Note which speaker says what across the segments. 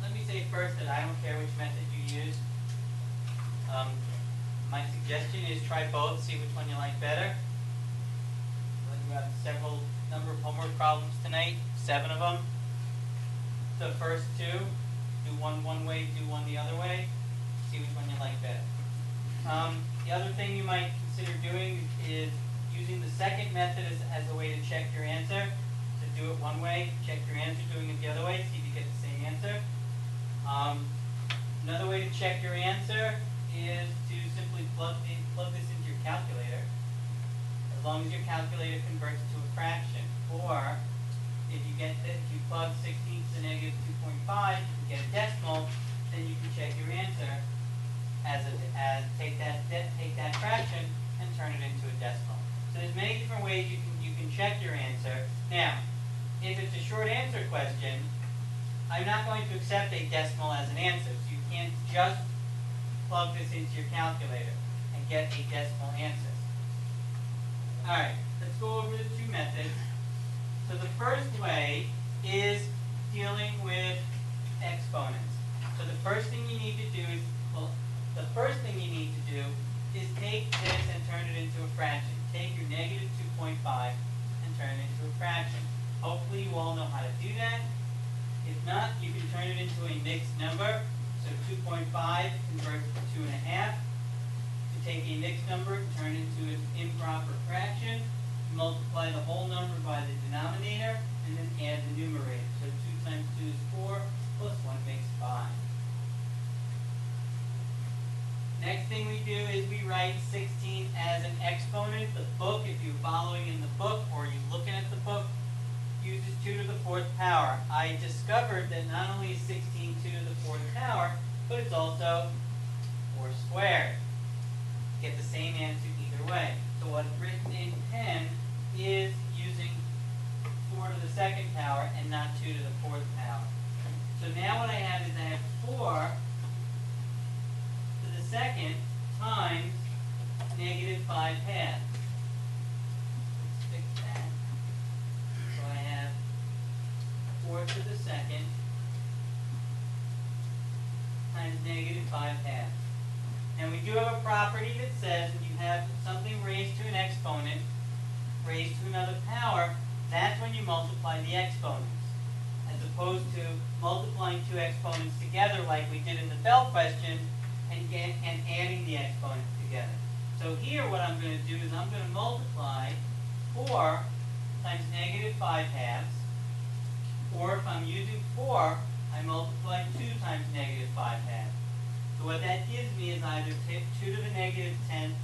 Speaker 1: Let me say first that I don't care which method you use. My suggestion is try both, see which one you like better. You have several number of homework problems tonight, 7 of them. The first 2, do one way, do one the other way, see which one you like better. The other thing you might consider doing is using the second method as a way to check your answer. To do it one way, check your answer, doing it the other way, see if you get the same answer. Another way to check your answer is to simply plug this into your calculator. As long as your calculator converts to a fraction. Or if you plug 16 to the negative 2.5, you get a decimal, then you can check your answer take that fraction and turn it into a decimal. So there's many different ways you can check your answer. Now, if it's a short answer question, I'm not going to accept a decimal as an answer. So you can't just plug this into your calculator and get a decimal answer. Alright, let's go over the 2 methods. So the first way is dealing with exponents. So the first thing you need to do is take this and turn it into a fraction. Take your negative 2.5 and turn it into a fraction. Hopefully you all know how to do that. If not, you can turn it into a mixed number. So 2.5 converts to 2.5. To take a mixed number, turn it into an improper fraction, multiply the whole number by the denominator, and then add the numerator. So 2 times 2 is 4, plus 1 makes 5. Next thing we do is we write 16 as an exponent. The book, if you're following in the book or you're looking at the book, uses 2 to the 4th power. I discovered that not only is 16 2 to the 4th power, but it's also 4 squared. Get the same answer either way. So what's written in pen is using 4 to the 2nd power and not 2 to the 4th power. So now what I have is I have 4 to the 2nd times negative 5 halves. Let's fix that. So I have 4 to the 2nd times negative 5 halves. And we do have a property that says when you have something raised to an exponent, raised to another power, that's when you multiply the exponents. As opposed to multiplying 2 exponents together like we did in the Bell question and adding the exponents together. So here what I'm going to do is I'm going to multiply 4 times negative 5 halves. Or if I'm using 4, I multiply 2 times negative 5 halves. So what that gives me is either 2 to the negative 10th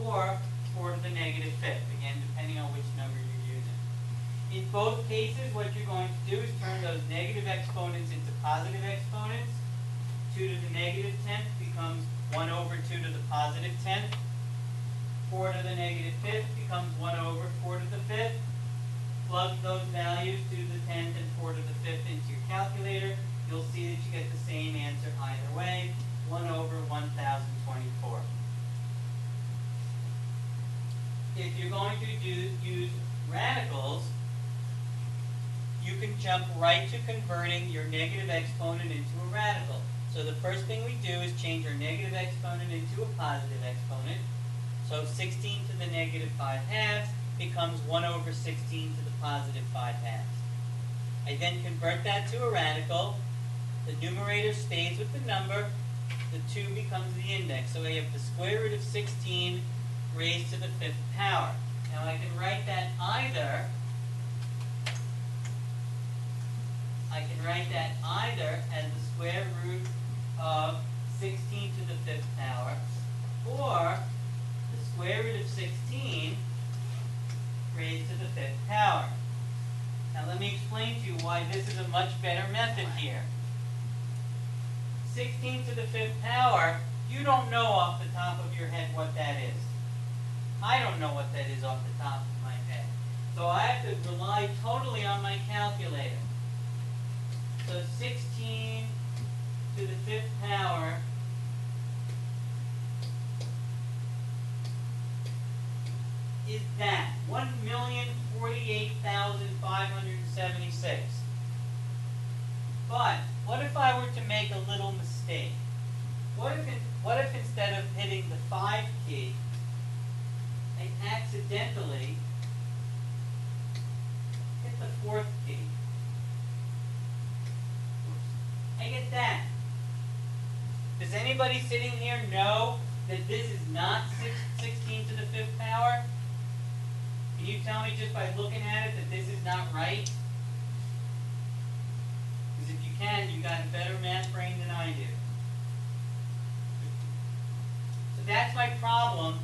Speaker 1: or 4 to the negative 5th, again, depending on which number you're using. In both cases, what you're going to do is turn those negative exponents into positive exponents. 2 to the negative 10th becomes 1 over 2 to the positive 10th. 4 to the negative 5th becomes 1 over 4 to the 5th. Plug those values, 2 to the 10th and 4 to the 5th, into your calculator. You'll see that you get the same answer either way, 1 over 1024. If you're going to use radicals, you can jump right to converting your negative exponent into a radical. So the first thing we do is change our negative exponent into a positive exponent. So 16 to the negative 5 halves becomes 1 over 16 to the positive 5 halves. I then convert that to a radical. The numerator stays with the number. The 2 becomes the index. So I have the square root of 16 raised to the 5th power. Now I can write that either as the square root of 16 to the 5th power, or the square root of 16 raised to the 5th power. Now let me explain to you why this is a much better method here. 16 to the 5th power, you don't know off the top of your head what that is. I don't know what that is off the top of my head. So I have to rely totally on my calculator. So 16 to the 5th power is that? 1,048,576. But what if I were to make a little mistake? What if instead of hitting the 5 key, I accidentally hit the 4th key? I get that. Does anybody sitting here know that this is not 16 to the 5th power? Can you tell me just by looking at it that this is not right? Because if you can, you got a better math brain than I do. So that's my problem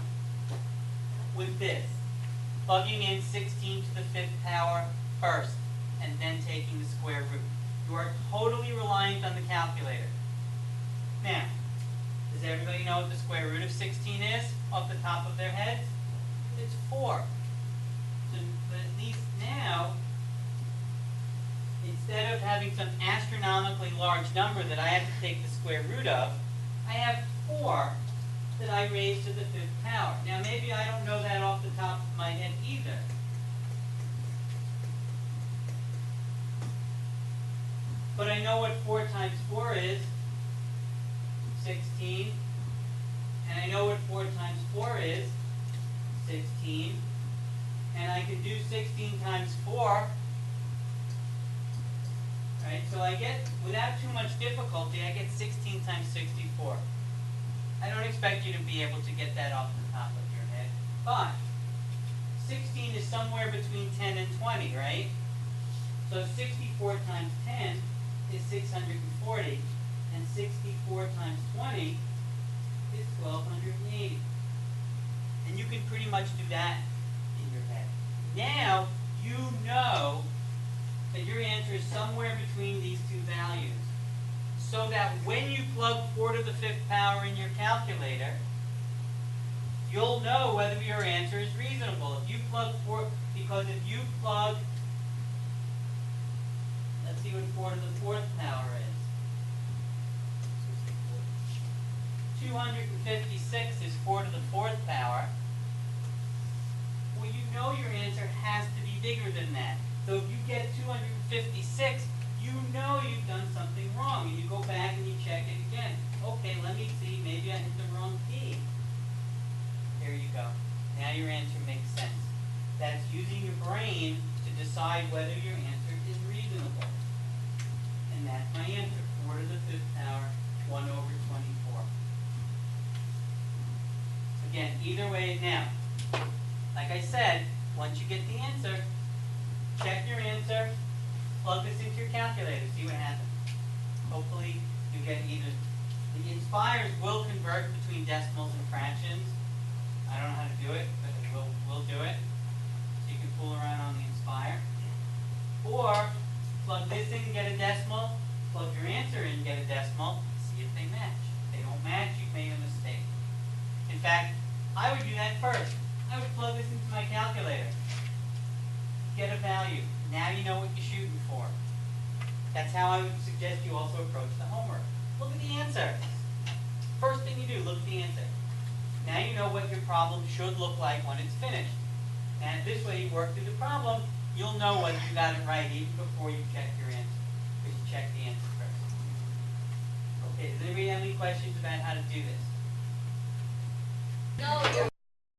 Speaker 1: with this. Plugging in 16 to the 5th power first, and then taking the square root. You are totally reliant on the calculator. Now, does everybody know what the square root of 16 is off the top of their heads? It's 4. So, but at least now, instead of having some astronomically large number that I have to take the square root of, I have 4 that I raise to the 5th power. Now maybe I don't know that off the top of my head either. But I know what 4 times 4 is, 16. And I know what 4 times 4 is, 16. And I can do 16 times 4. Right? So I get, without too much difficulty, I get 16 times 64. I don't expect you to be able to get that off the top of your head. But 16 is somewhere between 10 and 20, right? So 64 times 10 is 640. And 64 times 20 is 1280. And you can pretty much do that in your head. Now, you know that your answer is somewhere between these two values. So that when you plug 4 to the 5th power in your calculator, you'll know whether your answer is reasonable. If you plug 4, because if you plug, let's see what 4 to the 4th power is. 256 is 4 to the 4th power. Well, you know your answer has to be bigger than that. So if you get 256, you know you've done something wrong, and you go back and you check it again. Okay, let me see, maybe I hit the wrong key. There you go. Now your answer makes sense. That's using your brain to decide whether your answer is reasonable. And that's my answer, 4 to the 5th power, 1 over 24. Again, either way now. Like I said, once you get the answer, check your answer, plug this into your calculator, see what happens. Hopefully you get either. The Inspires will convert between decimals and fractions. I don't know how to do it, but we'll do it. So you can fool around on the Inspire. Or plug this in and get a decimal, plug your answer in and get a decimal, see if they match. If they don't match, you've made a mistake. In fact, I would do that first. I would plug this into my calculator. Get a value. Now you know what you're shooting for. That's how I would suggest you also approach the homework. Look at the answer. First thing you do, look at the answer. Now you know what your problem should look like when it's finished. And this way you work through the problem, you'll know whether you got it right even before you check your answer. Because you check the answer first. Okay, does anybody have any questions about how to do this?
Speaker 2: No,